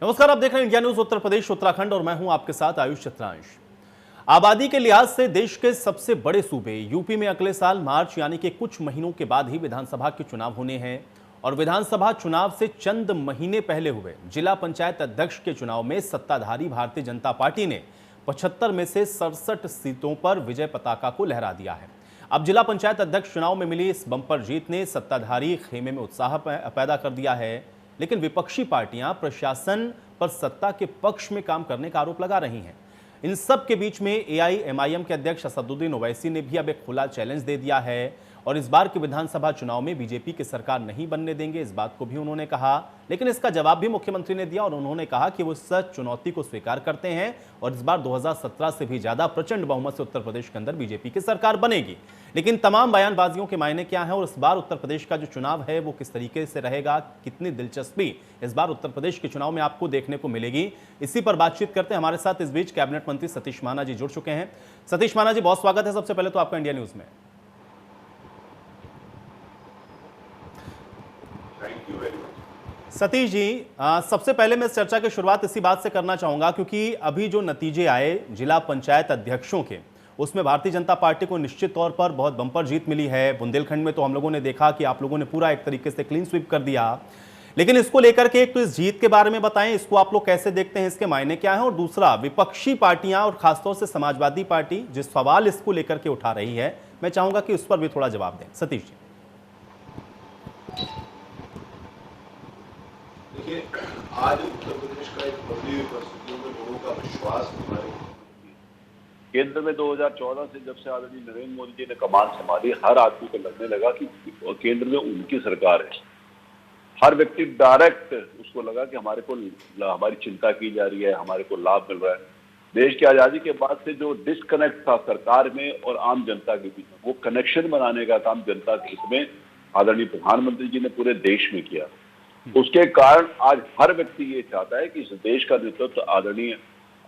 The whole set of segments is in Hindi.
नमस्कार, आप देख रहे हैं इंडिया न्यूज उत्तर प्रदेश उत्तराखंड और मैं हूं आपके साथ आयुष चित्रांश। आबादी के लिहाज से देश के सबसे बड़े सूबे यूपी में अगले साल मार्च यानी कि कुछ महीनों के बाद ही विधानसभा के चुनाव होने हैं और विधानसभा चुनाव से चंद महीने पहले हुए जिला पंचायत अध्यक्ष के चुनाव में सत्ताधारी भारतीय जनता पार्टी ने 75 में से 67 सीटों पर विजय पताका को लहरा दिया है। अब जिला पंचायत अध्यक्ष चुनाव में मिली इस बंपर जीत ने सत्ताधारी खेमे में उत्साह पैदा कर दिया है, लेकिन विपक्षी पार्टियां प्रशासन पर सत्ता के पक्ष में काम करने का आरोप लगा रही हैं। इन सब के बीच में एआईएमआईएम के अध्यक्ष असदुद्दीन ओवैसी ने भी अब एक खुला चैलेंज दे दिया है और इस बार के विधानसभा चुनाव में बीजेपी की सरकार नहीं बनने देंगे, इस बात को भी उन्होंने कहा। लेकिन इसका जवाब भी मुख्यमंत्री ने दिया और उन्होंने कहा कि वो इस चुनौती को स्वीकार करते हैं और इस बार 2017 से भी ज्यादा प्रचंड बहुमत से उत्तर प्रदेश के अंदर बीजेपी की सरकार बनेगी। लेकिन तमाम बयानबाजियों के मायने क्या है और इस बार उत्तर प्रदेश का जो चुनाव है वो किस तरीके से रहेगा, कितनी दिलचस्पी इस बार उत्तर प्रदेश के चुनाव में आपको देखने को मिलेगी, इसी पर बातचीत करते हैं। हमारे साथ इस बीच कैबिनेट मंत्री सतीश महाना जी जुड़ चुके हैं। सतीश महाना जी, बहुत स्वागत है सबसे पहले तो आपका इंडिया न्यूज में। सतीश जी, सबसे पहले मैं इस चर्चा की शुरुआत इसी बात से करना चाहूंगा क्योंकि अभी जो नतीजे आए जिला पंचायत अध्यक्षों के, उसमें भारतीय जनता पार्टी को निश्चित तौर पर बहुत बंपर जीत मिली है। बुंदेलखंड में तो हम लोगों ने देखा कि आप लोगों ने पूरा एक तरीके से क्लीन स्वीप कर दिया, लेकिन इसको लेकर के एक तो इस जीत के बारे में बताएं, इसको आप लोग कैसे देखते हैं, इसके मायने क्या है, और दूसरा विपक्षी पार्टियां और खासतौर से समाजवादी पार्टी जिस सवाल इसको लेकर के उठा रही है, मैं चाहूंगा कि उस पर भी थोड़ा जवाब दें। सतीश जी। देखिए, आज उत्तर प्रदेश का एक बदली हुई परिस्थितियों में लोगों का विश्वास हमारे केंद्र में 2014 से जब से आदरणीय नरेंद्र मोदी जी ने कमान संभाली, हर आदमी को लगने लगा कि केंद्र में उनकी सरकार है। हर व्यक्ति डायरेक्ट उसको लगा कि हमारी चिंता की जा रही है, हमारे को लाभ मिल रहा है। देश की आजादी के बाद से जो डिस्कनेक्ट था सरकार में और आम जनता के बीच में, वो कनेक्शन बनाने का काम जनता के हित में आदरणीय प्रधानमंत्री जी ने पूरे देश में किया। उसके कारण आज हर व्यक्ति ये चाहता है कि इस देश का नेतृत्व आदरणीय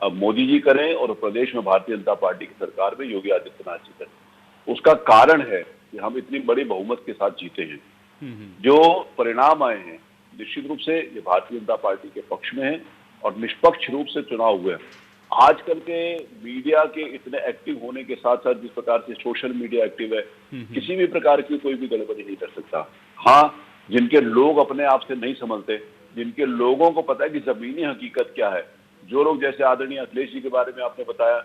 मोदी जी करें और प्रदेश में भारतीय जनता पार्टी की सरकार में योगी आदित्यनाथ जी करें। उसका कारण है कि हम इतनी बड़ी बहुमत के साथ जीते हैं। जो परिणाम आए हैं निश्चित रूप से ये भारतीय जनता पार्टी के पक्ष में है और निष्पक्ष रूप से चुनाव हुए। आजकल के मीडिया के इतने एक्टिव होने के साथ साथ जिस प्रकार से सोशल मीडिया एक्टिव है, किसी भी प्रकार की कोई भी गड़बड़ी नहीं कर सकता। हाँ, जिनके लोग अपने आप से नहीं समझते, जिनके लोगों को पता है कि जमीनी हकीकत क्या है, जो लोग जैसे आदरणीय अखिलेश जी के बारे में आपने बताया,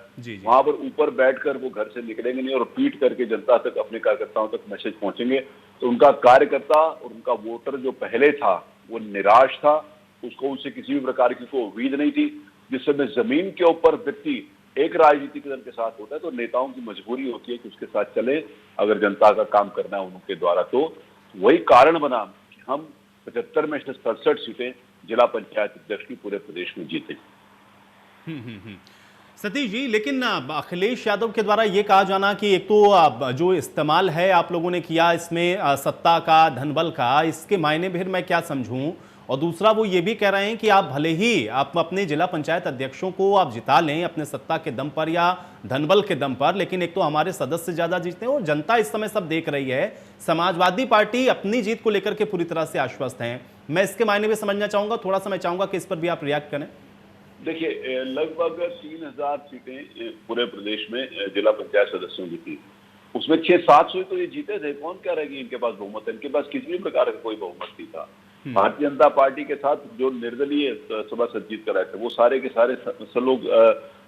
वहां पर ऊपर बैठकर वो घर से निकलेंगे नहीं और पीट करके जनता तक, अपने कार्यकर्ताओं तक मैसेज पहुंचेंगे, तो उनका कार्यकर्ता और उनका वोटर जो पहले था वो निराश था, उसको उनसे किसी भी प्रकार की कोई उम्मीद नहीं थी। जिस समय जमीन के ऊपर व्यक्ति एक राजनीतिक दल के साथ होता है तो नेताओं की मजबूरी होती है कि उसके साथ चले, अगर जनता का काम करना है उनके द्वारा। तो वही कारण बना कि हम 75 में से 67 सीटें जिला पंचायत अध्यक्ष की पूरे प्रदेश में जीते। सतीश जी, लेकिन अखिलेश यादव के द्वारा ये कहा जाना कि एक तो जो इस्तेमाल है आप लोगों ने किया इसमें सत्ता का, धनबल का, इसके मायने फिर मैं क्या समझूं, और दूसरा वो ये भी कह रहे हैं कि आप भले ही आप अपने जिला पंचायत अध्यक्षों को आप जिता लें अपने सत्ता के दम पर या धनबल के दम पर, लेकिन एक तो हमारे सदस्य ज्यादा जीतते हैं और जनता इस समय सब देख रही है, समाजवादी पार्टी अपनी जीत को लेकर के पूरी तरह से आश्वस्त हैं। मैं इसके मायने में समझना चाहूंगा, थोड़ा सा मैं चाहूंगा कि इस पर भी आप रिएक्ट करें। देखिए, लगभग 3000 सीटें पूरे प्रदेश में जिला पंचायत सदस्यों की थी, उसमें 600-700 तो ये जीते थे। कौन कह रहा है कि इनके पास बहुमत है? इनके पास किसी भी प्रकार का कोई बहुमत नहीं था। भारतीय जनता पार्टी के साथ जो निर्दलीय सभासद जीत कर आए थे वो सारे के सारे लोग,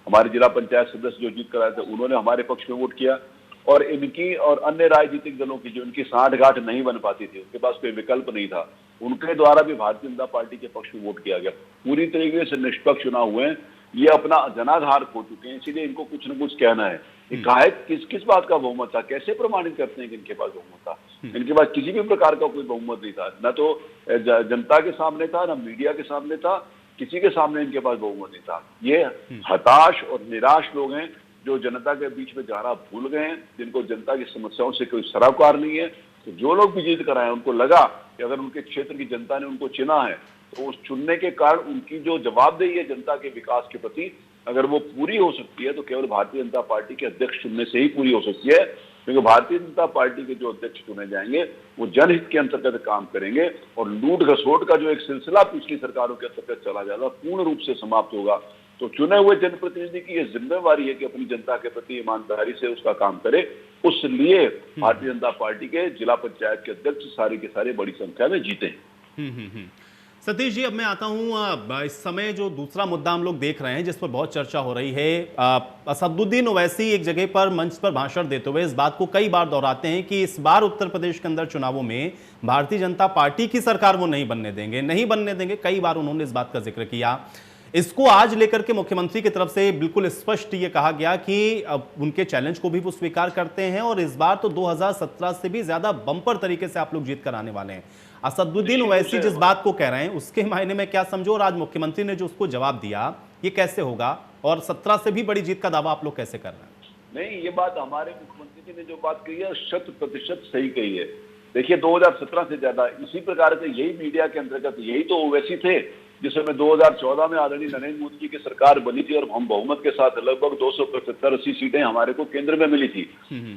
हमारे जिला पंचायत सदस्य जो जीत कर आए थे उन्होंने हमारे पक्ष में वोट किया, और इनकी और अन्य राजनीतिक दलों की जो इनकी साठगांठ नहीं बन पाती थी, उनके पास कोई विकल्प नहीं था, उनके द्वारा भी भारतीय जनता पार्टी के पक्ष में वोट किया गया। पूरी तरीके से निष्पक्ष चुनाव हुए हैं। ये अपना जनाधार खो चुके हैं, इसीलिए इनको कुछ न कुछ कहना है। कहा किस बात का बहुमत था, कैसे प्रमाणित करते हैं कि इनके पास बहुमत था? इनके पास किसी भी प्रकार का कोई बहुमत नहीं था, न तो जनता के सामने था, न मीडिया के सामने था, किसी के सामने इनके पास बहुमत नहीं था। ये हताश और निराश लोग हैं जो जनता के बीच में जाना भूल गए हैं, जिनको जनता की समस्याओं से कोई सरोकार नहीं है। तो जो लोग भी जीत कर आए, उनको लगा कि अगर उनके क्षेत्र की जनता ने उनको चुना है तो उस चुनने के कारण उनकी जो जवाबदेही है जनता के विकास के प्रति, अगर वो पूरी हो सकती है तो केवल भारतीय जनता पार्टी के अध्यक्ष चुनने से ही पूरी हो सकती है। क्योंकि भारतीय जनता पार्टी के जो अध्यक्ष चुने जाएंगे वो जनहित के अंतर्गत काम करेंगे और लूट घसोट का जो एक सिलसिला पिछली सरकारों के अंतर्गत चला जाएगा पूर्ण रूप से समाप्त होगा। तो चुने हुए जनप्रतिनिधि की यह जिम्मेवारी है कि अपनी जनता के प्रति ईमानदारी से उसका काम करे। उस लिए भारतीय जनता पार्टी के जिला पंचायत के अध्यक्ष सारे के सारे बड़ी संख्या में जीते हैं। सतीश जी, अब मैं आता हूं इस समय जो दूसरा मुद्दा हम लोग देख रहे हैं जिस पर बहुत चर्चा हो रही है, असदुद्दीन ओवैसी एक जगह पर मंच पर भाषण देते हुए इस बात को कई बार दोहराते हैं कि इस बार उत्तर प्रदेश के अंदर चुनावों में भारतीय जनता पार्टी की सरकार वो नहीं बनने देंगे। कई बार उन्होंने इस बात का जिक्र किया। इसको आज लेकर के मुख्यमंत्री की तरफ से बिल्कुल स्पष्ट ये कहा गया कि अब उनके चैलेंज को भी वो स्वीकार करते हैं और इस बार तो 2017 से भी ज्यादा बम्पर तरीके से आप लोग जीत कर आने वाले हैं। असदुद्दीन ओवैसी जिस बात को कह रहे हैं उसके मायने में क्या समझो, और आज मुख्यमंत्री ने जो उसको जवाब दिया ये कैसे होगा, और 17 से भी बड़ी जीत का दावा आप लोग कैसे कर रहे हैं? नहीं, ये बात हमारे मुख्यमंत्री जी ने जो बात कही है 100% सही कही है। देखिए 2017 से ज्यादा इसी प्रकार से यही मीडिया के अंतर्गत यही तो ओवैसी थे जिस समय 2014 में आदरणीय नरेंद्र मोदी जी की सरकार बनी थी और हम बहुमत के साथ लगभग 275-80 सीटें हमारे को केंद्र में मिली थी।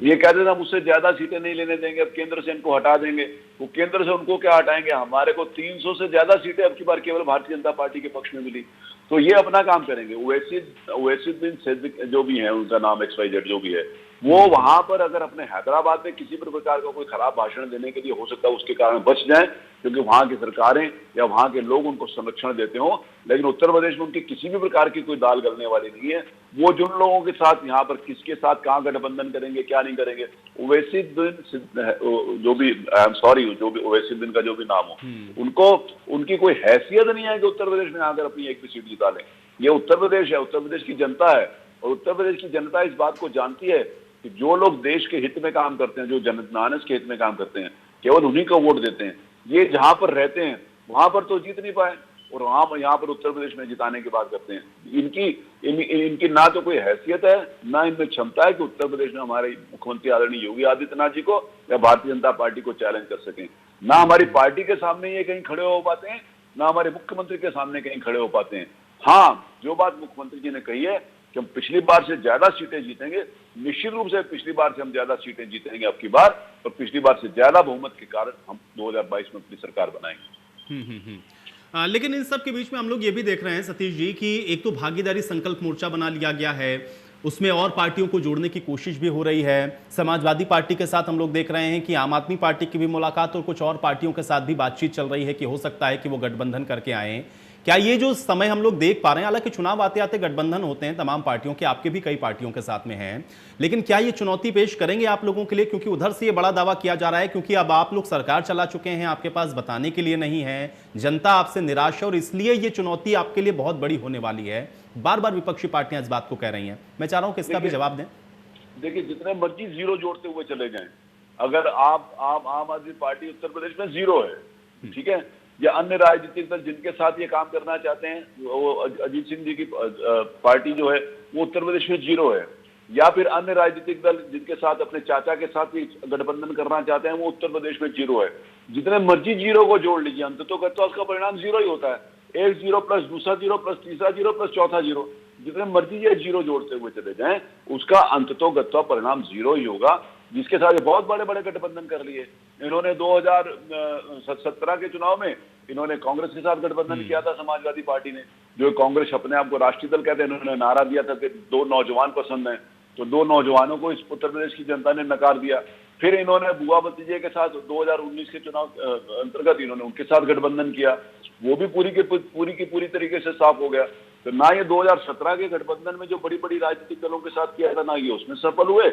ये कहते थे हम उससे ज्यादा सीटें नहीं लेने देंगे, अब केंद्र से इनको हटा देंगे। वो केंद्र से उनको क्या हटाएंगे, हमारे को 300 से ज्यादा सीटें अब की बार केवल भारतीय जनता पार्टी के पक्ष में मिली। तो ये अपना काम करेंगे। ओवैसी जो भी है, उनका नाम XYZ जो भी है, वो वहां पर अगर अपने हैदराबाद में किसी भी प्रकार का कोई खराब भाषण देने के लिए हो सकता है उसके कारण बच जाए, क्योंकि वहां की सरकारें या वहां के लोग उनको संरक्षण देते हो, लेकिन उत्तर प्रदेश में उनकी किसी भी प्रकार की कोई दाल गलने वाली नहीं है। वो जिन लोगों के साथ यहाँ पर किसके साथ कहाँ गठबंधन करेंगे क्या नहीं करेंगे, ओवैसी जो भी ओवैसी दिन का जो भी नाम हो, उनको उनकी कोई हैसियत नहीं है कि उत्तर प्रदेश में आकर अपनी एक भी सीट जिता लें। ये उत्तर प्रदेश है, उत्तर प्रदेश की जनता है, और उत्तर प्रदेश की जनता इस बात को जानती है कि जो लोग देश के हित में काम करते हैं, जो जनमानस के हित में काम करते हैं, केवल उन्हीं को वोट देते हैं। ये जहां पर रहते हैं वहां पर तो जीत नहीं पाए, और वहां यहाँ पर उत्तर प्रदेश में जिताने की बात करते हैं। इनकी ना तो कोई हैसियत है, ना इनमें क्षमता है कि उत्तर प्रदेश में हमारे मुख्यमंत्री आदरणीय योगी आदित्यनाथ जी को या भारतीय जनता पार्टी को चैलेंज कर सकें। ना हमारी पार्टी के सामने ये कहीं खड़े हो पाते हैं, ना हमारे मुख्यमंत्री के सामने कहीं खड़े हो पाते हैं। हाँ, जो बात मुख्यमंत्री जी ने कही है कि हम पिछली बार से ज्यादा सीटें जीतेंगे, निश्चित रूप से पिछली बार से हम ज्यादा सीटें जीतेंगे अब की बार, और पिछली बार से ज्यादा बहुमत के कारण हम 2022 में अपनी सरकार बनाएंगे। लेकिन इन सब के बीच में हम लोग ये भी देख रहे हैं सतीश जी कि एक तो भागीदारी संकल्प मोर्चा बना लिया गया है, उसमें और पार्टियों को जोड़ने की कोशिश भी हो रही है। समाजवादी पार्टी के साथ हम लोग देख रहे हैं कि आम आदमी पार्टी की भी मुलाकात और कुछ और पार्टियों के साथ भी बातचीत चल रही है कि हो सकता है कि वो गठबंधन करके आए। क्या ये जो समय हम लोग देख पा रहे हैं, हालांकि चुनाव आते आते गठबंधन होते हैं तमाम पार्टियों के, आपके भी कई पार्टियों के साथ में हैं, लेकिन क्या ये चुनौती पेश करेंगे आप लोगों के लिए? क्योंकि उधर से ये बड़ा दावा किया जा रहा है क्योंकि अब आप लोग सरकार चला चुके हैं, आपके पास बताने के लिए नहीं है, जनता आपसे निराश है और इसलिए ये चुनौती आपके लिए बहुत बड़ी होने वाली है। बार बार विपक्षी पार्टियां इस बात को कह रही हैं। मैं चाह रहा हूं कि इसका भी जवाब दें। देखिए, जितने मर्जी जीरो जोड़ते हुए चले जाएं, अगर आप आम आदमी पार्टी उत्तर प्रदेश में जीरो है, ठीक है, या अन्य राजनीतिक दल जिनके साथ ये काम करना चाहते हैं, वो अजीत सिंह जी की पार्टी जो है वो उत्तर प्रदेश में जीरो है, या फिर अन्य राजनीतिक दल जिनके साथ अपने चाचा के साथ भी गठबंधन करना चाहते हैं वो उत्तर प्रदेश में जीरो है। जितने मर्जी जीरो को जोड़ लीजिए, अंततः उसका परिणाम जीरो ही होता है। एक जीरो प्लस दूसरा जीरो प्लस तीसरा जीरो प्लस चौथा जीरो, जितने मर्जी ये जीरो जोड़ते हुए चले जाएं, उसका अंततः परिणाम जीरो ही होगा। जिसके साथ ये बहुत बड़े बड़े गठबंधन कर लिए इन्होंने। 2017 के चुनाव में इन्होंने कांग्रेस के साथ गठबंधन किया था, समाजवादी पार्टी ने, जो कांग्रेस अपने आप को राष्ट्रीय दल कहते हैं। इन्होंने नारा दिया था कि 2 नौजवान पसंद हैं, तो 2 नौजवानों को इस उत्तर प्रदेश की जनता ने नकार दिया। फिर इन्होंने बुआ भतीजे के साथ 2019 के चुनाव अंतर्गत इन्होंने उनके साथ गठबंधन किया, वो भी पूरी की पूरी तरीके से साफ हो गया। तो ना ये 2017 के गठबंधन में जो बड़ी बड़ी राजनीतिक दलों के साथ किया था, ना ये उसमें सफल हुए,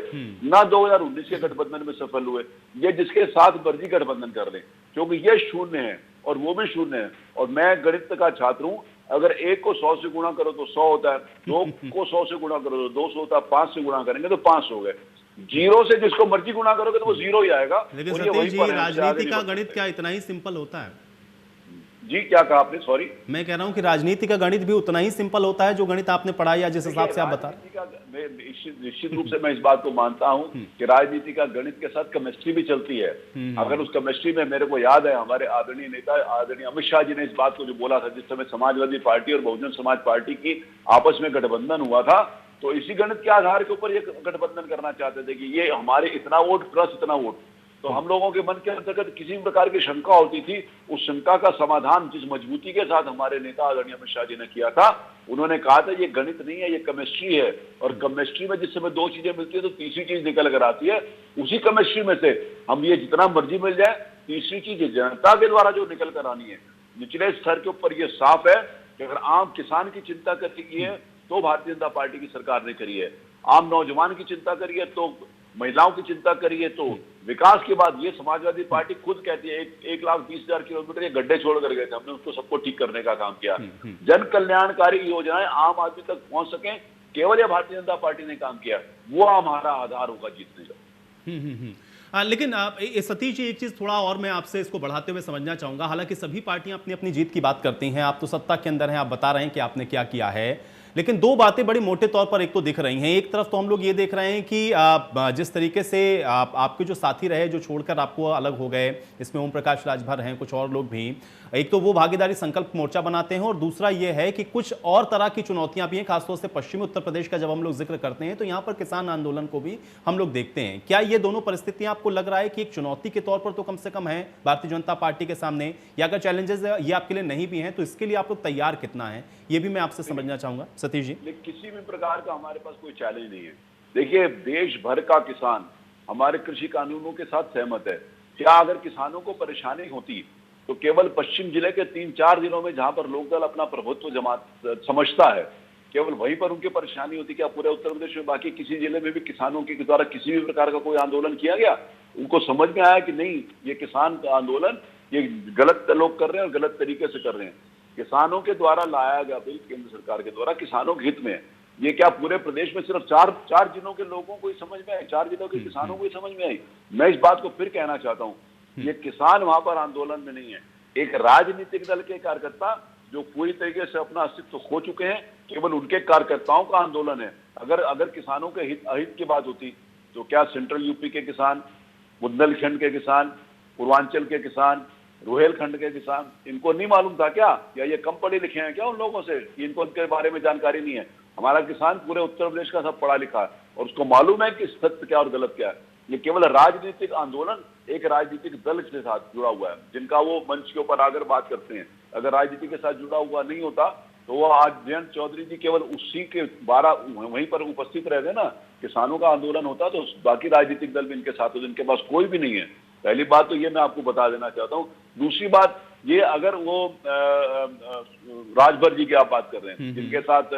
ना 2019 के गठबंधन में सफल हुए। ये जिसके साथ मर्जी गठबंधन कर ले, क्योंकि ये शून्य है और वो भी शून्य है। और मैं गणित का छात्र हूं, अगर 1 को 100 से गुणा करो तो 100 होता है, 2 को 100 से गुणा करो तो 200 होता है, 5 से गुणा करेंगे तो 500 हो गए। जीरो से जिसको मर्जी गुणा करोगे तो वो जीरो ही आएगा। लेकिन सतीश जी, राजनीति का गणित क्या इतना ही सिंपल होता है? जी, क्या कहा आपने? सॉरी, मैं कह रहा हूं कि राजनीति का गणित भी उतना ही सिंपल होता है जो गणित आपने पढ़ा या जिस हिसाब से आप बता रहे हैं। निश्चित रूप से मैं इस बात को मानता हूं कि राजनीति का गणित के साथ केमिस्ट्री भी चलती है। अगर उस केमिस्ट्री में, मेरे को याद है हमारे आदरणीय नेता आदरणीय अमित शाह जी ने इस बात को जो बोला था, जिस समय समाजवादी पार्टी और बहुजन समाज पार्टी की आपस में गठबंधन हुआ था, तो इसी गणित के आधार के ऊपर ये गठबंधन करना चाहते थे कि ये हमारे इतना वोट प्लस इतना वोट। तो हम लोगों के मन के अंतर्गत किसी भी प्रकार की शंका होती थी, उस शंका का समाधान जिस मजबूती के साथ हमारे नेता आदरणीय अमित शाह जी ने किया था, उन्होंने कहा था ये गणित नहीं है, ये केमिस्ट्री है, और केमिस्ट्री में जिस समय दो चीजें मिलती है तो तीसरी चीज निकल कर आती है। उसी केमिस्ट्री में से हम ये जितना मर्जी मिल जाए, तीसरी चीज जनता के द्वारा जो निकल कर आनी है निचले स्तर के ऊपर, ये साफ है कि अगर आम किसान की चिंता करनी है तो भारतीय जनता पार्टी की सरकार ने करी है, आम नौजवान की चिंता करी है तो, महिलाओं की चिंता करिए तो, विकास के बाद ये समाजवादी पार्टी खुद कहती है 1,20,000 किलोमीटर ये गड्ढे छोड़ कर गए थे, हमने उसको सबको ठीक करने का काम किया। जन कल्याणकारी योजनाएं आम आदमी तक पहुंच सके, केवल ये भारतीय जनता पार्टी ने काम किया, वो हमारा आधार होगा जीतने का। लेकिन सतीश जी, एक चीज थोड़ा और मैं आपसे इसको बढ़ाते हुए समझना चाहूंगा। हालांकि सभी पार्टियां अपनी अपनी जीत की बात करती हैं, आप तो सत्ता के अंदर हैं, आप बता रहे हैं कि आपने क्या किया है, लेकिन दो बातें बड़ी मोटे तौर पर एक तो दिख रही हैं। एक तरफ तो हम लोग ये देख रहे हैं कि जिस तरीके से आपके जो साथी रहे जो छोड़कर आपको अलग हो गए, इसमें ओम प्रकाश राजभर हैं, कुछ और लोग भी, एक तो वो भागीदारी संकल्प मोर्चा बनाते हैं, और दूसरा ये है कि कुछ और तरह की चुनौतियां भी हैं, खासतौर से पश्चिमी उत्तर प्रदेश का जब हम लोग जिक्र करते हैं तो यहाँ पर किसान आंदोलन को भी हम लोग देखते हैं। क्या ये दोनों परिस्थितियां आपको लग रहा है कि एक चुनौती के तौर पर तो कम से कम है भारतीय जनता पार्टी के सामने, या अगर चैलेंजेस ये आपके लिए नहीं भी हैं तो इसके लिए आप लोग तैयार कितना है, ये भी मैं आपसे समझना चाहूंगा सतीश जी। किसी भी प्रकार का हमारे पास कोई चैलेंज नहीं है। देखिए, देश भर का किसान हमारे कृषि कानूनों के साथ सहमत है। क्या अगर किसानों को परेशानी होती तो केवल पश्चिम जिले के 3-4 जिलों में जहां पर लोकदल अपना प्रभुत्व समझता है, केवल वहीं पर उनकी परेशानी होती? क्या पूरे उत्तर प्रदेश में बाकी किसी जिले में भी किसानों के द्वारा किसी भी प्रकार का कोई आंदोलन किया गया? उनको समझ में आया कि नहीं, ये किसान का आंदोलन ये गलत लोग कर रहे हैं और गलत तरीके से कर रहे हैं। किसानों के द्वारा लाया गया बिल केंद्र सरकार के द्वारा किसानों के हित में है। ये क्या पूरे प्रदेश में सिर्फ चार जिलों के लोगों को ही समझ में आई, 4 जिलों के किसानों को ही समझ में आई? मैं इस बात को फिर कहना चाहता हूँ, ये किसान वहां पर आंदोलन में नहीं है, एक राजनीतिक दल के कार्यकर्ता जो पूरी तरीके से अपना अस्तित्व खो चुके हैं, केवल उनके कार्यकर्ताओं का आंदोलन है। अगर किसानों के अहित की बात होती तो क्या सेंट्रल यूपी के किसान, बुंदेलखंड के किसान, पूर्वांचल के किसान, रोहेलखंड के किसान, इनको नहीं मालूम था क्या? या ये कम पढ़े लिखे हैं क्या उन लोगों से, इनको उनके बारे में जानकारी नहीं है? हमारा किसान पूरे उत्तर प्रदेश का सब पढ़ा लिखा है और उसको मालूम है कि सत्य क्या और गलत क्या है। ये केवल राजनीतिक आंदोलन एक राजनीतिक दल के साथ जुड़ा हुआ है, जिनका वो मंच के ऊपर आकर बात करते हैं। अगर राजनीति के साथ जुड़ा हुआ नहीं होता तो वो आज जयंत चौधरी जी केवल उसी के 12 वहीं पर उपस्थित रहते ना, किसानों का आंदोलन होता तो बाकी राजनीतिक दल भी इनके साथ होते। इनके पास कोई भी नहीं है। पहली बात तो ये मैं आपको बता देना चाहता हूँ। दूसरी बात ये, अगर वो राजभर जी की आप बात कर रहे हैं, जिनके साथ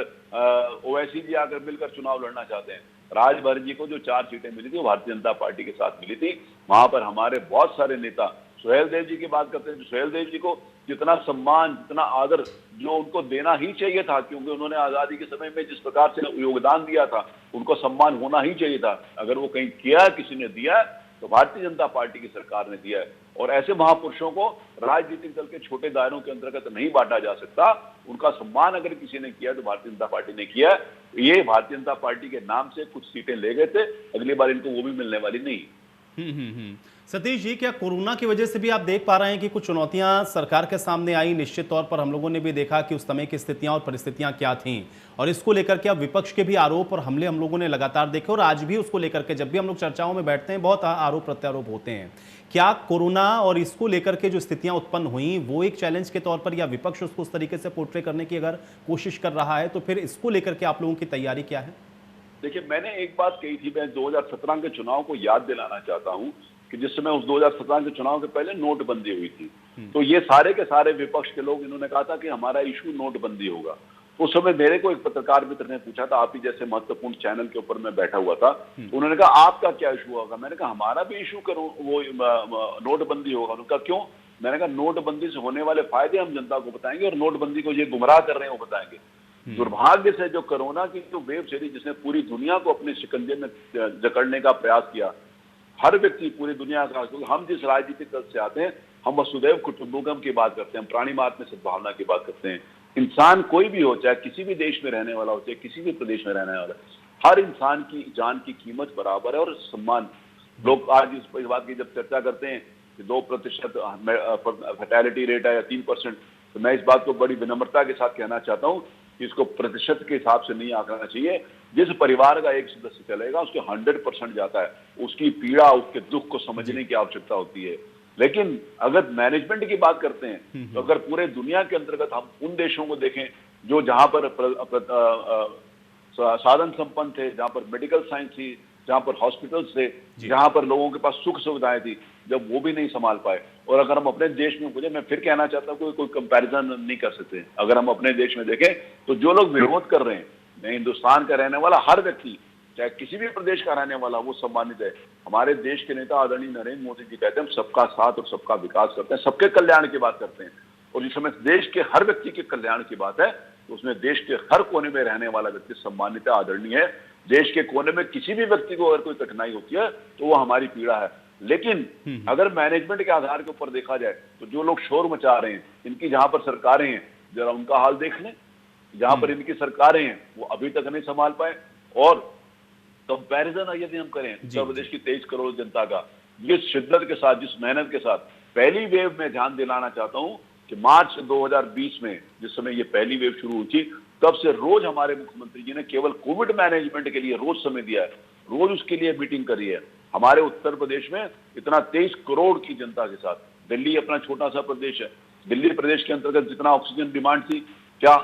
ओवैसी जी आकर मिलकर चुनाव लड़ना चाहते हैं, राजभर जी को जो 4 सीटें मिली थी वो भारतीय जनता पार्टी के साथ मिली थी। वहां पर हमारे बहुत सारे नेता, सुहेल देव जी की बात करते हैं, सुहेल देव जी को जितना सम्मान, जितना आदर जो उनको देना ही चाहिए था, क्योंकि उन्होंने आजादी के समय में जिस प्रकार से योगदान दिया था, उनको सम्मान होना ही चाहिए था। अगर वो कहीं किया, किसी ने दिया तो भारतीय जनता पार्टी की सरकार ने दिया है। और ऐसे महापुरुषों को राजनीतिक दल के छोटे दायरों के अंतर्गत नहीं बांटा जा सकता। उनका सम्मान अगर किसी ने किया तो भारतीय जनता पार्टी ने किया। ये भारतीय जनता पार्टी के नाम से कुछ सीटें ले गए थे, अगली बार इनको वो भी मिलने वाली नहीं। सतीश जी, क्या कोरोना की वजह से भी आप देख पा रहे हैं कि कुछ चुनौतियां सरकार के सामने आई? निश्चित तौर पर हम लोगों ने भी देखा कि उस समय की स्थितियां और परिस्थितियां क्या थीं, और इसको लेकर के अब विपक्ष के भी आरोप और हमले हम लोगों ने लगातार देखे, और आज भी उसको लेकर के जब भी हम लोग चर्चाओं में बैठते हैं बहुत आरोप प्रत्यारोप होते हैं। क्या कोरोना और इसको लेकर के जो स्थितियां उत्पन्न हुई वो एक चैलेंज के तौर पर, या विपक्ष उसको उस तरीके से पोर्ट्रे करने की अगर कोशिश कर रहा है, तो फिर इसको लेकर के आप लोगों की तैयारी क्या है? देखिए, मैंने एक बात कही थी, मैं 2017 के चुनाव को याद दिलाना चाहता हूं कि जिस समय उस 2017 के चुनाव के पहले नोटबंदी हुई थी, तो ये सारे के सारे विपक्ष के लोग इन्होंने कहा था कि हमारा इशू नोटबंदी होगा। उस समय मेरे को एक पत्रकार मित्र ने पूछा था, आप ही जैसे महत्वपूर्ण चैनल के ऊपर मैं बैठा हुआ था, उन्होंने कहा आपका क्या इशू होगा? मैंने कहा हमारा भी इशू करो वो नोटबंदी होगा। उन्होंने कहा क्यों? मैंने कहा नोटबंदी से होने वाले फायदे हम जनता को बताएंगे और नोटबंदी को ये गुमराह कर रहे हैं वो बताएंगे। दुर्भाग्य से जो कोरोना की जो वेव चली, जिसने पूरी दुनिया को अपने शिकंजे में जकड़ने का प्रयास किया, हर व्यक्ति पूरी दुनिया का, हम जिस राजनीतिक दल से आते हैं, हम वसुदैव कुटुंबकम की बात करते हैं, हम प्राणी मात्र में सद्भावना की बात करते हैं। इंसान कोई भी हो, चाहे किसी भी देश में रहने वाला हो, चाहे किसी भी प्रदेश में रहने वाला, हर इंसान की जान की कीमत बराबर है और सम्मान। लोग आज इस बात की जब चर्चा करते हैं कि 2% फैटेलिटी रेट है या 3%, तो मैं इस बात को बड़ी विनम्रता के साथ कहना चाहता हूँ इसको प्रतिशत के हिसाब से नहीं आंकना चाहिए। जिस परिवार का एक सदस्य चलेगा उसके 100% जाता है, उसकी पीड़ा, उसके दुख को समझने की आवश्यकता होती है। लेकिन अगर मैनेजमेंट की बात करते हैं तो अगर पूरे दुनिया के अंतर्गत हम उन देशों को देखें जो जहां पर साधन संपन्न थे, जहां पर मेडिकल साइंस थी, जहां पर हॉस्पिटल्स थे, जहां पर लोगों के पास सुख सुविधाएं थी, जब वो भी नहीं संभाल पाए। और अगर हम अपने देश में, मुझे मैं फिर कहना चाहता हूँ, कोई कंपैरिजन नहीं कर सकते। अगर हम अपने देश में देखें तो जो लोग विरोध कर रहे हैं, मैं हिंदुस्तान का रहने वाला हर व्यक्ति, चाहे किसी भी प्रदेश का रहने वाला, वो सम्मानित है। हमारे देश के नेता आदरणीय नरेंद्र मोदी जी कहते हैं हम सबका साथ और सबका विकास करते हैं, सबके कल्याण की बात करते हैं। और जिस समय देश के हर व्यक्ति के कल्याण की बात है तो उसमें देश के हर कोने में रहने वाला व्यक्ति सम्मानित है, आदरणीय है। देश के कोने में किसी भी व्यक्ति को अगर कोई कठिनाई होती है तो वो हमारी पीड़ा है। लेकिन अगर मैनेजमेंट के आधार के ऊपर देखा जाए तो जो लोग शोर मचा रहे हैं, इनकी जहां पर सरकारें हैं, जरा उनका हाल देख लें। जहां पर इनकी सरकारें हैं वो अभी तक नहीं संभाल पाए। और कंपैरिजन यदि हम करें उत्तर प्रदेश की 23 करोड़ जनता का, जिस शिद्दत के साथ, जिस मेहनत के साथ पहली वेव में, ध्यान दिलाना चाहता हूं कि मार्च 2020 में जिस समय ये पहली वेव शुरू हुई थी, तब से रोज हमारे मुख्यमंत्री जी ने केवल कोविड मैनेजमेंट के लिए रोज समय दिया है, रोज उसके लिए मीटिंग करी है। हमारे उत्तर प्रदेश में इतना 23 करोड़ की जनता के साथ, दिल्ली अपना छोटा सा प्रदेश है, दिल्ली प्रदेश के अंतर्गत जितना ऑक्सीजन डिमांड थी, क्या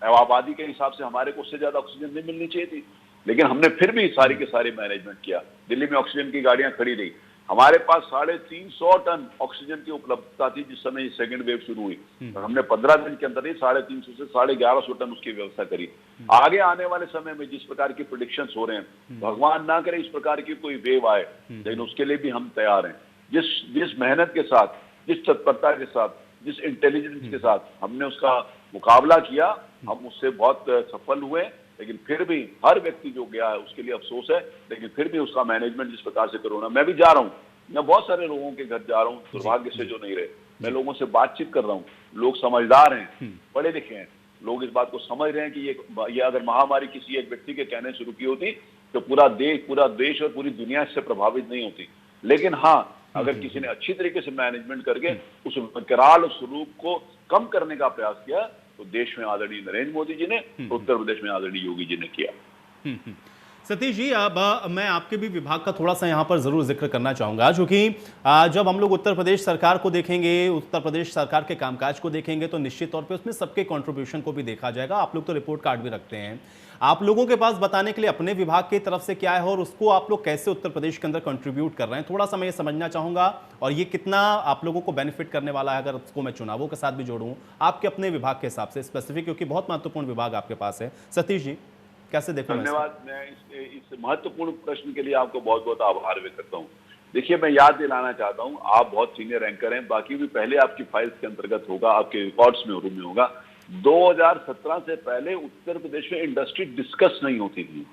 आबादी के हिसाब से हमारे को उससे ज्यादा ऑक्सीजन नहीं मिलनी चाहिए थी? लेकिन हमने फिर भी सारी के सारी मैनेजमेंट किया। दिल्ली में ऑक्सीजन की गाड़ियां खड़ी रही। हमारे पास 350 टन ऑक्सीजन की उपलब्धता थी जिस समय सेकंड वेव शुरू हुई, और हमने 15 दिन के अंदर ही 350 से 1150 टन उसकी व्यवस्था करी। आगे आने वाले समय में जिस प्रकार की प्रेडिक्शंस हो रहे हैं, भगवान ना करे इस प्रकार की कोई वेव आए, लेकिन उसके लिए भी हम तैयार हैं। जिस मेहनत के साथ, जिस तत्परता के साथ, जिस इंटेलिजेंस के साथ हमने उसका मुकाबला किया, हम उससे बहुत सफल हुए। लेकिन फिर भी हर व्यक्ति जो गया है उसके लिए अफसोस है, लेकिन फिर भी उसका मैनेजमेंट जिस प्रकार से कोरोना, मैं भी जा रहा हूँ, मैं बहुत सारे लोगों के घर जा रहा हूँ, दुर्भाग्य से जो नहीं रहे, मैं लोगों से बातचीत कर रहा हूँ। लोग समझदार हैं, पढ़े लिखे हैं, लोग इस बात को समझ रहे हैं कि ये अगर महामारी किसी एक व्यक्ति के कहने शुरू की होती तो पूरा देश और पूरी दुनिया इससे प्रभावित नहीं होती। लेकिन हाँ, अगर किसी ने अच्छी तरीके से मैनेजमेंट करके उस विकराल स्वरूप को कम करने का प्रयास किया तो देश में आदरणीय नरेंद्र मोदी जी ने, उत्तर प्रदेश में आदरणीय योगी जी ने किया। सतीश जी, अब मैं आपके भी विभाग का थोड़ा सा यहाँ पर जरूर जिक्र करना चाहूँगा, क्योंकि जब हम लोग उत्तर प्रदेश सरकार को देखेंगे, उत्तर प्रदेश सरकार के कामकाज को देखेंगे तो निश्चित तौर पे उसमें सबके कंट्रीब्यूशन को भी देखा जाएगा। आप लोग तो रिपोर्ट कार्ड भी रखते हैं, आप लोगों के पास बताने के लिए अपने विभाग की तरफ से क्या है और उसको आप लोग कैसे उत्तर प्रदेश के अंदर कंट्रीब्यूट कर रहे हैं, थोड़ा सा मैं ये समझना चाहूँगा। और ये कितना आप लोगों को बेनिफिट करने वाला है, अगर उसको मैं चुनावों के साथ भी जोड़ूँ आपके अपने विभाग के हिसाब से स्पेसिफिक, क्योंकि बहुत महत्वपूर्ण विभाग आपके पास है। सतीश जी, कैसे देखो? धन्यवाद। मैं इस महत्वपूर्ण प्रश्न के लिए आपको बहुत बहुत आभार व्यक्त करता हूँ। देखिए, मैं याद दिलाना चाहता हूँ, आप बहुत सीनियर एंकर हैं, बाकी भी पहले आपकी फाइल्स के अंतर्गत होगा, आपके रिकॉर्ड्स में रूम में होगा। 2017 से पहले उत्तर प्रदेश में इंडस्ट्री डिस्कस नहीं होती थी।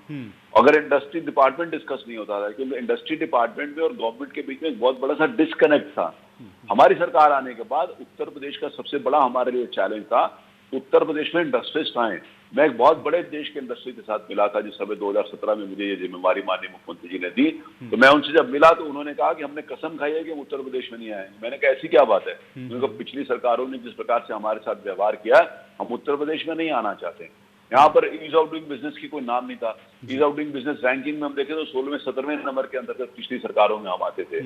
अगर इंडस्ट्री डिपार्टमेंट डिस्कस नहीं होता था, क्योंकि इंडस्ट्री डिपार्टमेंट में और गवर्नमेंट के बीच में एक बहुत बड़ा सा डिस्कनेक्ट था। हमारी सरकार आने के बाद उत्तर प्रदेश का सबसे बड़ा हमारे लिए चैलेंज था, उत्तर प्रदेश में इंडस्ट्रिस्ट आए। मैं एक बहुत बड़े देश के इंडस्ट्री के साथ मिला था जिस समय 2017 में मुझे ये जिम्मेवारी माननीय मुख्यमंत्री जी ने दी। तो मैं उनसे जब मिला तो उन्होंने कहा कि हमने कसम खाई है कि हम उत्तर प्रदेश में नहीं आएंगे। मैंने कहा ऐसी क्या बात है? क्योंकि पिछली सरकारों ने जिस प्रकार से हमारे साथ व्यवहार किया, हम उत्तर प्रदेश में नहीं आना चाहते। यहाँ पर ईज ऑफ डूइंग बिजनेस की कोई नाम नहीं था। Ease of doing business ranking में हम देखें तो 16वें 17वें नंबर के अंतर्गत पिछली सरकारों में हम आते थे।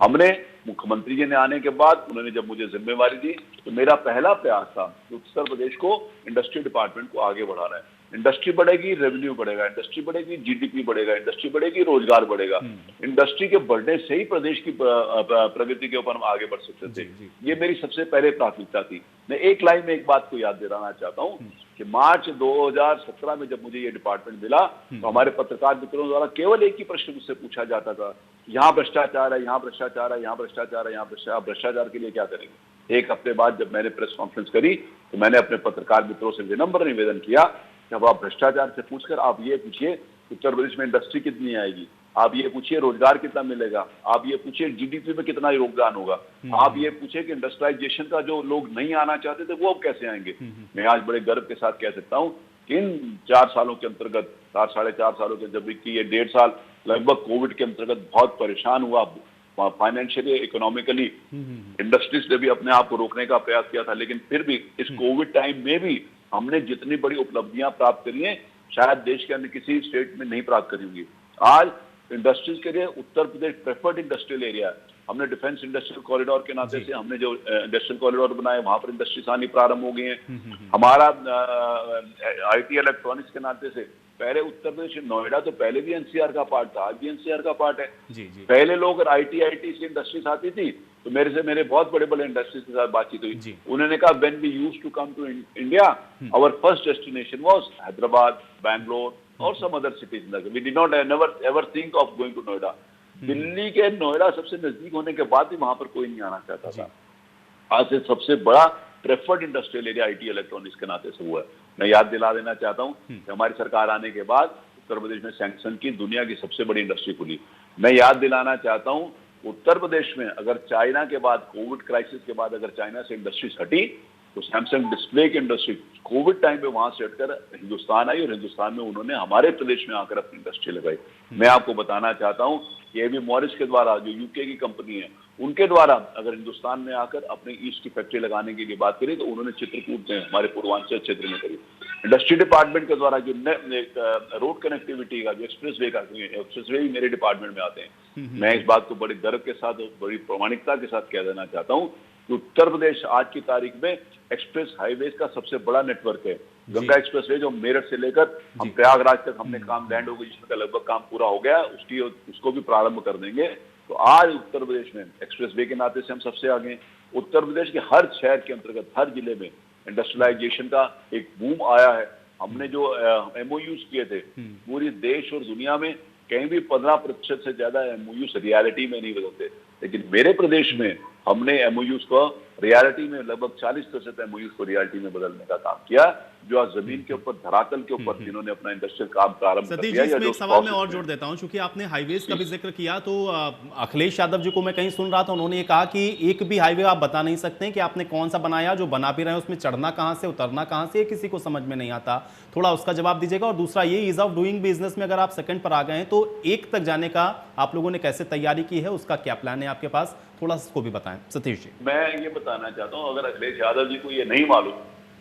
हमने, मुख्यमंत्री जी ने आने के बाद उन्होंने जब मुझे जिम्मेवारी दी तो मेरा पहला प्रयास था कि उत्तर प्रदेश को इंडस्ट्री डिपार्टमेंट को आगे बढ़ाना है। इंडस्ट्री बढ़ेगी, रेवेन्यू बढ़ेगा, इंडस्ट्री बढ़ेगी, जीडीपी बढ़ेगा, इंडस्ट्री बढ़ेगी, रोजगार बढ़ेगा। इंडस्ट्री के बढ़ने से ही प्रदेश की प्रगति के ऊपर हम आगे बढ़ सकते थे। ये मेरी सबसे पहले प्राथमिकता थी। मैं एक लाइन में एक बात को याद दिलाना चाहता हूँ कि मार्च 2017 में जब मुझे ये डिपार्टमेंट मिला तो हमारे पत्रकार मित्रों द्वारा केवल एक ही प्रश्न मुझसे पूछा जाता था, यहाँ भ्रष्टाचार है, यहाँ भ्रष्टाचार है, यहाँ भ्रष्टाचार है, यहाँ भ्रष्टाचार के लिए क्या करेंगे? एक हफ्ते बाद जब मैंने प्रेस कॉन्फ्रेंस करी तो मैंने अपने पत्रकार मित्रों से विनम्र निवेदन किया कि अब आप भ्रष्टाचार से पूछकर आप ये पूछिए उत्तर प्रदेश में इंडस्ट्री कितनी आएगी, आप ये पूछिए रोजगार कितना मिलेगा, आप ये पूछिए जीडीपी में कितना योगदान होगा, आप ये पूछिए कि इंडस्ट्रियलाइजेशन का जो लोग नहीं आना चाहते थे वो अब कैसे आएंगे। मैं आज बड़े गर्व के साथ कह सकता हूँ कि इन 4 सालों के अंतर्गत, 4-4.5 सालों के, जब कि ये 1.5 साल लगभग कोविड के अंतर्गत बहुत परेशान हुआ फाइनेंशियली, इकोनॉमिकली, इंडस्ट्रीज ने भी अपने आप को रोकने का प्रयास किया था, लेकिन फिर भी इस कोविड टाइम में भी हमने जितनी बड़ी उपलब्धियां प्राप्त करी हैं शायद देश के अन्य किसी स्टेट में नहीं प्राप्त करी होंगी। आज इंडस्ट्रीज के लिए Uttar Pradesh preferred industrial area. हमने डिफेंस इंडस्ट्रियल कॉरिडोर के नाते से हमने जो इंडस्ट्रियल कॉरिडोर बनाए वहां पर इंडस्ट्रीज आनी प्रारंभ हो गई हैं। हमारा आईटी इलेक्ट्रॉनिक्स के नाते से पहले उत्तर प्रदेश नोएडा तो पहले भी एनसीआर का पार्ट था, आज भी एनसीआर का पार्ट है। पहले लोग आईटी से इंडस्ट्रीज आती थी तो मेरे बहुत बड़े बड़े इंडस्ट्रीज के साथ बातचीत हुई, उन्होंने कहा when we used to come to India our first destination was Hyderabad, Bangalore और some other cities. We did not ever think of going to Noida. Delhi के नोएडा सबसे नजदीक होने के बाद भी वहां पर कोई नहीं आना चाहता था। आज से सबसे बड़ा preferred industrial area IT electronics के नाते से हुआ है। मैं याद दिला देना चाहता हूं कि हमारी सरकार आने के बाद उत्तर प्रदेश में सैमसंग की दुनिया की सबसे बड़ी इंडस्ट्री खुली। मैं याद दिलाना चाहता हूं उत्तर प्रदेश में अगर चाइना के बाद कोविड क्राइसिस के बाद अगर चाइना से इंडस्ट्रीज हटी तो सैमसंग डिस्प्ले की इंडस्ट्री कोविड टाइम पे वहां से हटकर हिंदुस्तान आई और हिंदुस्तान में उन्होंने हमारे प्रदेश में आकर अपनी इंडस्ट्री लगाई। मैं आपको बताना चाहता हूं कि एबी मॉरिस के द्वारा जो यूके की कंपनी है उनके द्वारा अगर हिंदुस्तान में आकर अपने ईस्ट की फैक्ट्री लगाने की बात करी तो उन्होंने चित्रकूट में हमारे पूर्वांचल क्षेत्र में करी। इंडस्ट्री डिपार्टमेंट के द्वारा जो रोड कनेक्टिविटी का जो एक्सप्रेस वे भी मेरे डिपार्टमेंट में आते हैं। मैं इस बात को बड़े गर्व के साथ बड़ी प्रामाणिकता के साथ कह देना चाहता हूँ कि उत्तर प्रदेश आज की तारीख में एक्सप्रेस हाईवे का सबसे बड़ा नेटवर्क है। गंगा एक्सप्रेस वे जो मेरठ से लेकर हम प्रयागराज तक हमने काम लैंड हो गई, जिसका लगभग काम पूरा हो गया, उसको भी प्रारंभ कर देंगे। तो आज उत्तर प्रदेश में एक्सप्रेस वे के नाते से हम सबसे आगे हैं। उत्तर प्रदेश के हर शहर के अंतर्गत हर जिले में इंडस्ट्रियलाइजेशन का एक बूम आया है। हमने जो एमओयूज किए थे पूरी देश और दुनिया में कहीं भी 15% से ज्यादा एमओयूज रियलिटी में नहीं बदलते, लेकिन मेरे प्रदेश में हमने एमओयूज को रियलिटी में लगभग 40% एमओयूज को रियलिटी में बदलने का काम किया, जो आज जमीन के ऊपर धरातल के ऊपर जिन्होंने अपना इंडस्ट्रियल काम प्रारंभ कर दिया। इसमें एक सवाल मैं और जोड़ देता हूं, क्योंकि आपने हाईवेज का भी जिक्र किया तो अखिलेश यादव जी को मैं कहीं सुन रहा था, उन्होंने ये कहा कि एक भी हाईवे आप बता नहीं सकते कि आपने कौन सा बनाया, जो बना भी रहे हैं उसमें चढ़ना कहां से उतरना कहां से, किसी को समझ में नहीं आता। थोड़ा उसका जवाब दीजिएगा। और दूसरा ये ईज ऑफ डूइंग बिजनेस में अगर आप सेकंड पर आ गए हैं तो एक तक जाने का आप लोगों ने कैसे तैयारी की है, उसका क्या प्लान है आपके पास, थोड़ा इसको भी बताएं सतीश जी। मैं ये बताना चाहता हूं अगर अखिलेश यादव जी को ये नहीं मालूम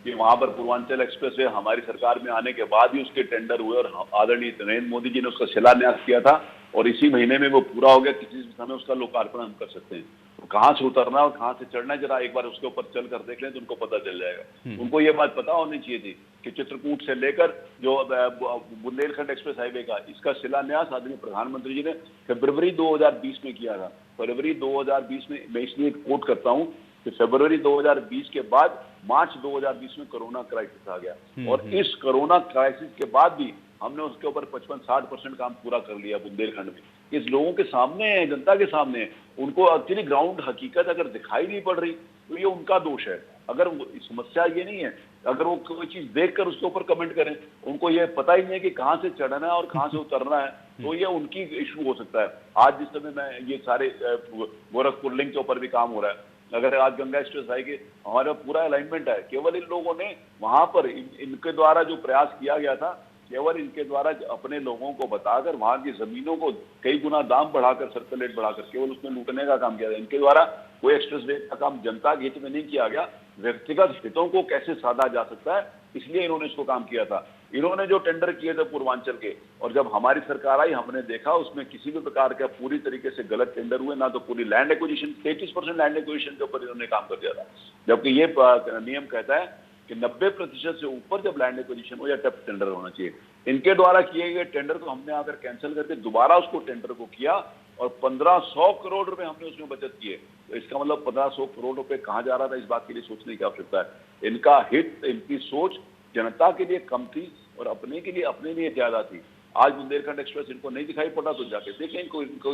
कि वहां पर पूर्वांचल एक्सप्रेस वे हमारी सरकार में आने के बाद ही उसके टेंडर हुए और आदरणीय नरेंद्र मोदी जी ने उसका शिलान्यास किया था और इसी महीने में वो पूरा हो गया, किसी समय उसका लोकार्पण हम कर सकते हैं। तो कहां से उतरना और कहां से चढ़ना जरा एक बार उसके ऊपर चल कर देख लें तो उनको पता चल जाएगा। उनको ये बात पता होनी चाहिए थी कि चित्रकूट से लेकर जो बुंदेलखंड एक्सप्रेस हाईवे का इसका शिलान्यास आदरणीय प्रधानमंत्री जी ने फरवरी 2020 में किया था। फरवरी 2020 में मैं इसलिए कोट करता हूं कि फरवरी 2020 के बाद मार्च 2020 में कोरोना क्राइसिस आ गया और इस कोरोना क्राइसिस के बाद भी हमने उसके ऊपर 55-60% काम पूरा कर लिया बुंदेलखंड में। इस लोगों के सामने है, जनता के सामने है, उनको एक्चुअली ग्राउंड हकीकत अगर दिखाई नहीं पड़ रही तो ये उनका दोष है। अगर समस्या ये नहीं है, अगर वो कोई चीज देखकर उसके ऊपर कमेंट करें, उनको ये पता ही नहीं है कि कहां से चढ़ना है और कहां से उतरना है, तो ये उनकी इशू हो सकता है। आज जिस समय मैं ये सारे गोरखपुर लिंक के ऊपर भी काम हो रहा है, अगर आज गंगा एक्सप्रेस हाईवे हमारा पूरा अलाइनमेंट है, केवल इन लोगों ने वहां पर इनके द्वारा जो प्रयास किया गया था, केवल इनके द्वारा अपने लोगों को बताकर वहां की जमीनों को कई गुना दाम बढ़ाकर, सर्कल रेट बढ़ाकर केवल उसमें लूटने का काम किया था। इनके द्वारा कोई एक्सप्रेस वे का काम जनता के हित में नहीं किया गया, व्यक्तिगत हितों को कैसे साधा जा सकता है, इसलिए इन्होंने इसको काम किया था। इन्होंने जो टेंडर किए थे पूर्वांचल के, और जब हमारी सरकार आई हमने देखा उसमें किसी भी प्रकार का पूरी तरीके से गलत टेंडर हुए ना, तो पूरी लैंड एक्विजिशन 33% लैंड एक्विजिशन के ऊपर इन्होंने काम कर दिया था, जबकि ये नियम कहता है कि 90% से ऊपर जब लैंड एक्विजिशन हो या तब टेंडर होना चाहिए। इनके द्वारा किए गए टेंडर को हमने आकर कैंसिल करके दोबारा उसको टेंडर को किया और 1500 करोड़ रुपए हमने उसमें बचत किए। तो इसका मतलब 1500 करोड़ रुपए कहां जा रहा था, इस बात के लिए सोचने की आवश्यकता है। इनका हित, इनकी सोच जनता के लिए कम थी और अपने लिए ज्यादा थी। आज बुंदेलखंड एक्सप्रेस इनको नहीं दिखाई पड़ा तो जाके देखें, इनको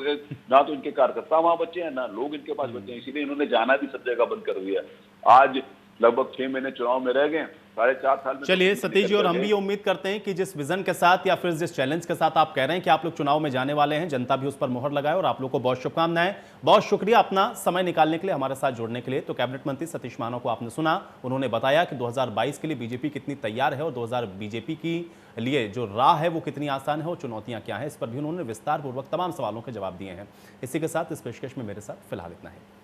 ना तो इनके कार्यकर्ता वहां बचे हैं ना लोग इनके पास बचे हैं, इसीलिए इन्होंने जाना भी सब जगह बंद कर दिया। आज लगभग 6 महीने चुनाव में रह गए, 4.5 साल में। चलिए सतीश जी, और हम भी ये उम्मीद करते हैं कि जिस विजन के साथ या फिर जिस चैलेंज के साथ आप कह रहे हैं कि आप लोग चुनाव में जाने वाले हैं, जनता भी उस पर मोहर लगाए। और आप लोग को बहुत शुभकामनाएं, बहुत शुक्रिया अपना समय निकालने के लिए, हमारे साथ जुड़ने के लिए। तो कैबिनेट मंत्री सतीश मानव को आपने सुना, उन्होंने बताया कि 2022 के लिए बीजेपी कितनी तैयार है और 2000 बीजेपी की लिए जो राह है वो कितनी आसान है और चुनौतियां क्या है, इस पर भी उन्होंने विस्तार पूर्वक तमाम सवालों के जवाब दिए हैं। इसी के साथ इस पेशकश में मेरे साथ फिलहाल इतना है।